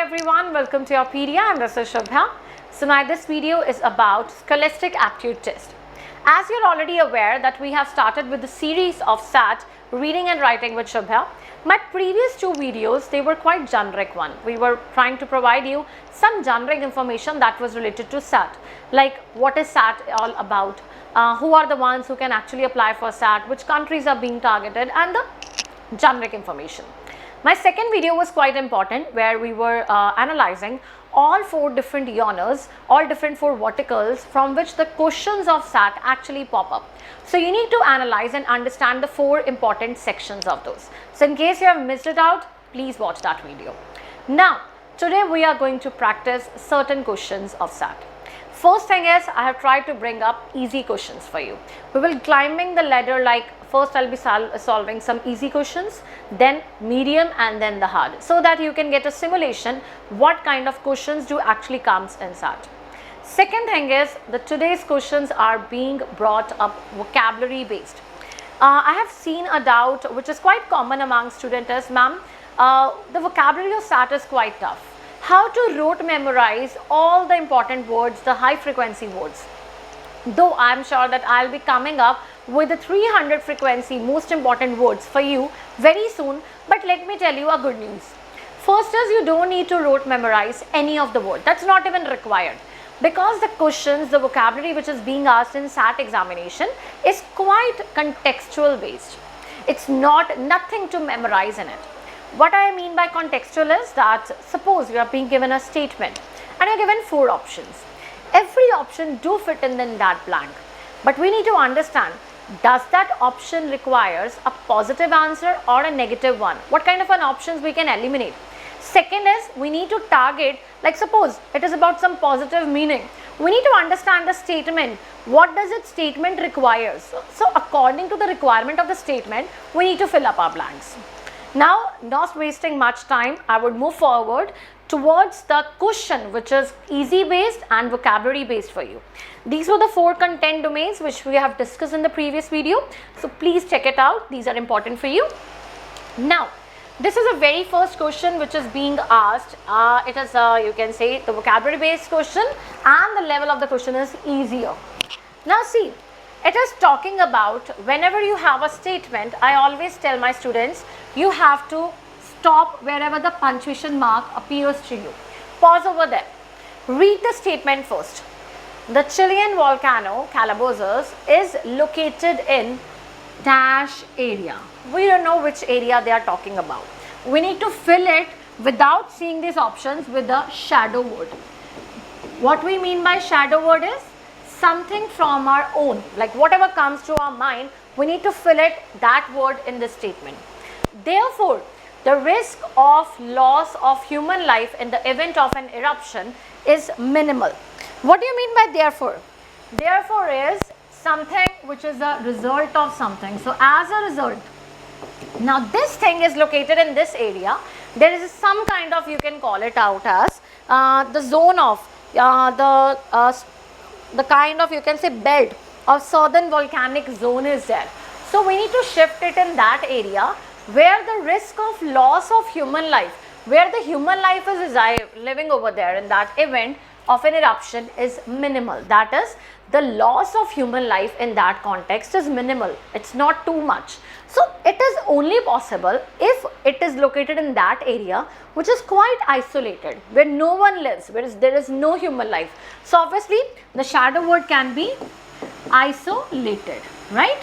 everyone, welcome to YourPedia and this is Shubha. So now this video is about Scholastic Aptitude test. As you're already aware that we have started with the series of SAT reading and writing with Shubha. My previous two videos, they were quite generic one. We were trying to provide you some generic information that was related to SAT, like what is SAT all about, who are the ones who can actually apply for SAT, which countries are being targeted, and the generic information. My second video was quite important where we were analyzing all four different genres, all different four verticals from which the questions of SAT actually pop up. So you need to analyze and understand the four important sections of those. So in case you have missed it out, please watch that video. Now, today we are going to practice certain questions of SAT. First thing is, I have tried to bring up easy questions for you. We will climbing the ladder, like first I'll be solving some easy questions, then medium, and then the hard, so that you can get a simulation what kind of questions do actually comes in SAT. Second thing is, the today's questions are being brought up vocabulary based. I have seen a doubt which is quite common among students is, ma'am, the vocabulary of SAT is quite tough. How to rote memorize all the important words, the high frequency words? Though I am sure that I'll be coming up with the 300 frequency most important words for you very soon, but let me tell you a good news. First is, you don't need to rote memorize any of the words. That's not even required, because the questions, the vocabulary which is being asked in SAT examination is quite contextual based. It's nothing to memorize in it. What I mean by contextual is that suppose you are being given a statement and you're given four options. Every option do fit in that blank, but we need to understand, does that option requires a positive answer or a negative one? What kind of an options we can eliminate? Second is, we need to target, like suppose it is about some positive meaning. We need to understand the statement. What does its statement requires? So according to the requirement of the statement, we need to fill up our blanks. Now, not wasting much time, I would move forward towards the question which is easy based and vocabulary based for you. These were the four content domains which we have discussed in the previous video. So please check it out. These are important for you. Now, this is a very first question which is being asked. It is you can say the vocabulary based question, and the level of the question is easier. Now see, it is talking about whenever you have a statement, I always tell my students, you have to stop wherever the punctuation mark appears to you. Pause over there. Read the statement first. The Chilean volcano Calabozos is located in dash area. We don't know which area they are talking about. We need to fill it without seeing these options with the shadow word. What we mean by shadow word is something from our own, like whatever comes to our mind, we need to fill it that word in this statement. Therefore, the risk of loss of human life in the event of an eruption is minimal. What do you mean by therefore? Therefore is something which is a result of something. So as a result, now this thing is located in this area. There is some kind of, you can call it out as the zone of the kind of, you can say, belt of southern volcanic zone is there. So we need to shift it in that area where the risk of loss of human life, where the human life is living over there in that event of an eruption is minimal. That is, the loss of human life in that context is minimal. It's not too much. So it is only possible if it is located in that area which is quite isolated, where no one lives, where there is no human life. So obviously the shadow word can be isolated, right?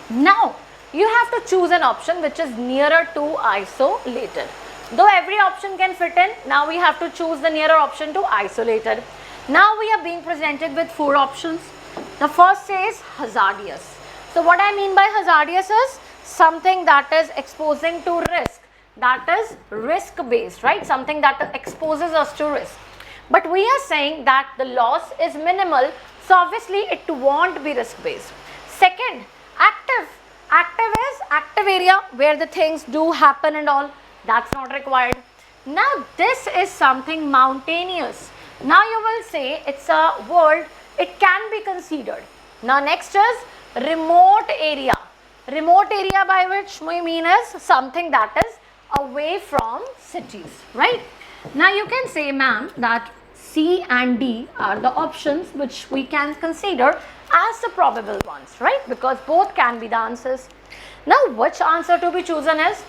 Now you have to choose an option which is nearer to isolated. Though every option can fit in, now we have to choose the nearer option to isolated. Now we are being presented with four options. The first says hazardous. So what I mean by hazardous is something that is exposing to risk, that is risk based, right? Something that exposes us to risk. But we are saying that the loss is minimal, so obviously it won't be risk based. Second, active. Active is active area where the things do happen and all. That's not required. Now this is something mountainous. Now you will say it's a word, it can be considered. Now next is remote area. Remote area by which we mean is something that is away from cities, right? Now you can say, ma'am, that C and D are the options which we can consider as the probable ones, right? Because both can be the answers. Now which answer to be chosen is,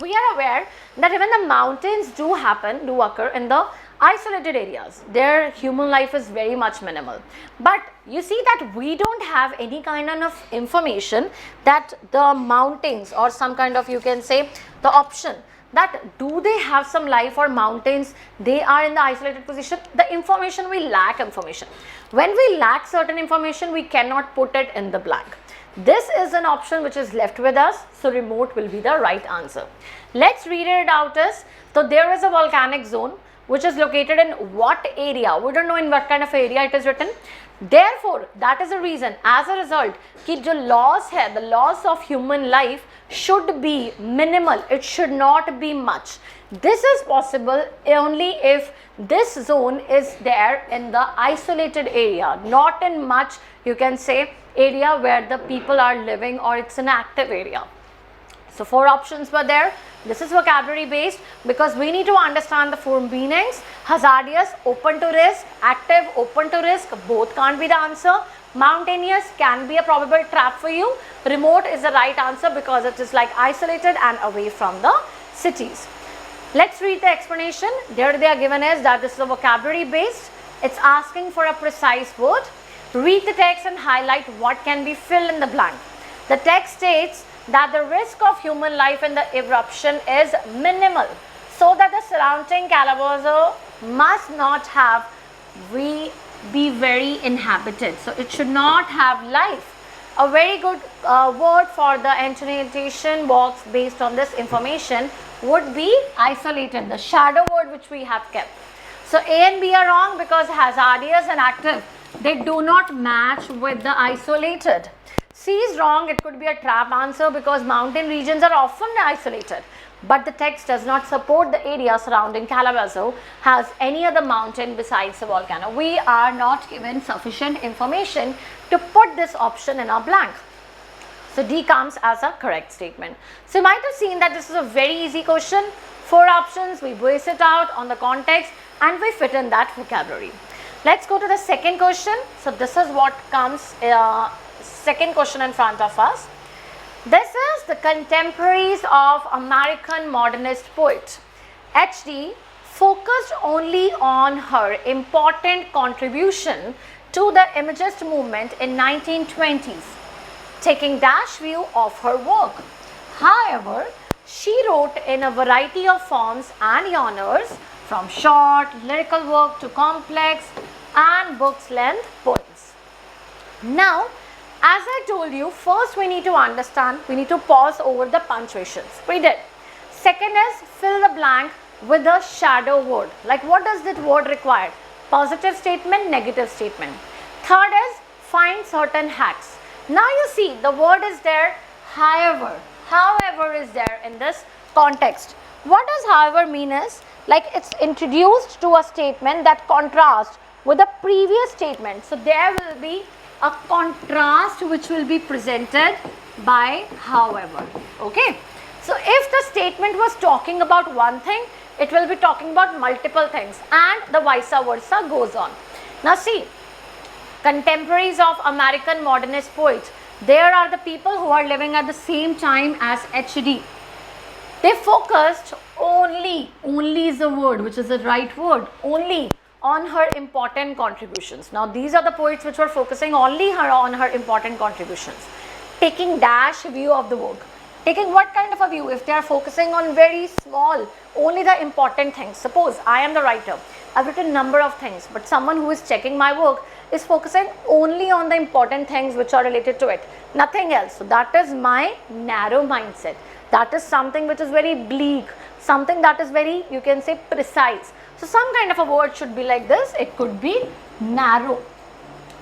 we are aware that even the mountains do occur in the isolated areas. Their human life is very much minimal. But you see that we don't have any kind of information that the mountains, or some kind of, you can say, the option that do they have some life, or mountains they are in the isolated position. The information, we lack information. When we lack certain information, we cannot put it in the blank. This is an option which is left with us, so remote will be the right answer. Let's read it out as, so there is a volcanic zone which is located in what area? We don't know in what kind of area it is written. Therefore, that is the reason, as a result, कि जो loss है, the loss of human life should be minimal. It should not be much. This is possible only if this zone is there in the isolated area, not in much, you can say, area where the people are living, or it's an active area. So 4 options were there. This is vocabulary based because we need to understand the 4 meanings. Hazardous, open to risk; active, open to risk. Both can't be the answer. Mountainous can be a probable trap for you. Remote is the right answer because it is like isolated and away from the cities. Let's read the explanation. There they are given as that this is a vocabulary based. It's asking for a precise word. Read the text and highlight what can be filled in the blank. The text states that the risk of human life in the eruption is minimal, so that the surrounding calabozo must not have be very inhabited. So it should not have life. A very good word for the annotation box based on this information would be isolated, the shadow word which we have kept. So A and B are wrong because hazardous and active, they do not match with the isolated. C is wrong, it could be a trap answer because mountain regions are often isolated. But the text does not support the area surrounding Calabazo has any other mountain besides the volcano. We are not given sufficient information to put this option in our blank. So D comes as a correct statement. So you might have seen that this is a very easy question. 4 options, we base it out on the context and we fit in that vocabulary. Let's go to the second question. So this is what comes, second question in front of us. This is the contemporaries of American modernist poet. HD focused only on her important contribution to the Imagist movement in 1920s, taking dash view of her work. However, she wrote in a variety of forms and genres, from short lyrical work to complex and book's length poems. Now, as I told you, first we need to understand, we need to pause over the punctuations. We did. Second is fill the blank with a shadow word. Like what does that word require? Positive statement, negative statement. Third is find certain hacks. Now you see the word is there, however. However is there in this context. What does however mean is, like it's introduced to a statement that contrasts with the previous statement. So there will be a contrast which will be presented by however. Okay. So if the statement was talking about one thing, it will be talking about multiple things and the vice versa goes on. Now see, contemporaries of American modernist poets, there are the people who are living at the same time as HD. They focused only is the word which is the right word, only on her important contributions. Now these are the poets which were focusing only on her important contributions, taking dash view of the work. Taking what kind of a view? If they are focusing on very small, only the important things. Suppose I am the writer, I've written number of things, but someone who is checking my work is focusing only on the important things which are related to it, nothing else. So that is my narrow mindset. That is something which is very bleak, something that is very, you can say, precise. So some kind of a word should be like this, it could be narrow.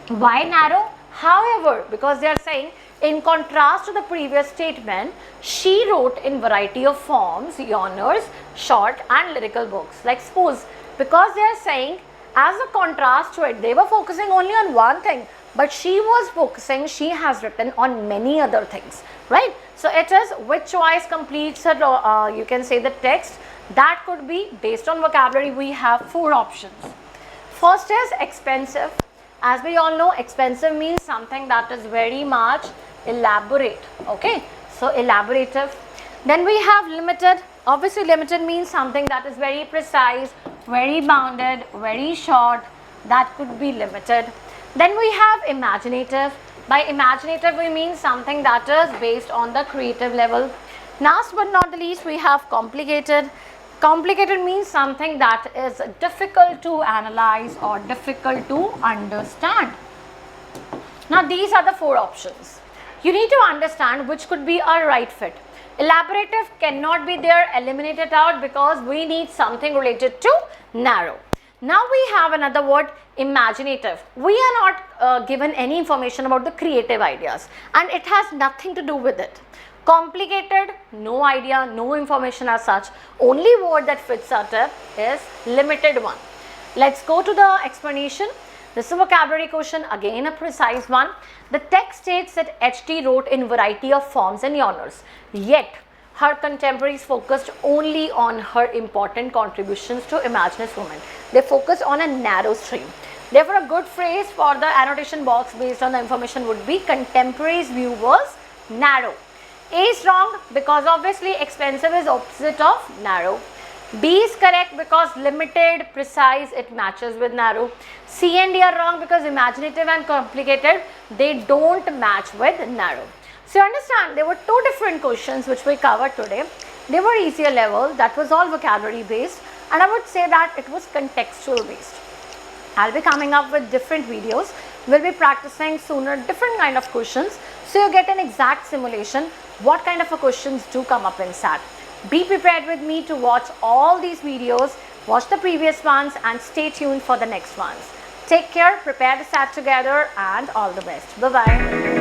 Why narrow? However, because they are saying in contrast to the previous statement, she wrote in variety of forms, genres, short and lyrical books. Like suppose, because they are saying as a contrast to it, they were focusing only on one thing, but she was focusing, she has written on many other things, right? So it is which choice completes her, you can say the text. That could be based on vocabulary. We have 4 options. First is expensive. As we all know, expensive means something that is very much elaborate. Okay, so elaborative. Then we have limited. Obviously, limited means something that is very precise, very bounded, very short. That could be limited. Then we have imaginative. By imaginative, we mean something that is based on the creative level. Last but not the least, we have complicated. Complicated means something that is difficult to analyze or difficult to understand. Now, these are the 4 options. You need to understand which could be a right fit. Elaborative cannot be there, eliminate it out, because we need something related to narrow. Now we have another word, imaginative. We are not given any information about the creative ideas, and it has nothing to do with it. Complicated, no idea, no information as such. Only word that fits our tip is limited one. Let's go to the explanation. This is a vocabulary question, again a precise one. The text states that HT wrote in variety of forms and genres, yet her contemporaries focused only on her important contributions to Imaginist movement. They focused on a narrow stream. Therefore, a good phrase for the annotation box based on the information would be contemporaries' view was narrow. A is wrong because obviously expensive is opposite of narrow. B is correct because limited, precise, it matches with narrow. C and D are wrong because imaginative and complicated, they don't match with narrow. So you understand, there were 2 different questions which we covered today. They were easier level, that was all vocabulary based, and I would say that it was contextual based. I'll be coming up with different videos. We'll be practicing sooner different kind of questions, so you get an exact simulation what kind of questions do come up in SAT. Be prepared with me to watch all these videos, watch the previous ones, and stay tuned for the next ones. Take care, prepare the SAT together, and all the best. Bye-bye.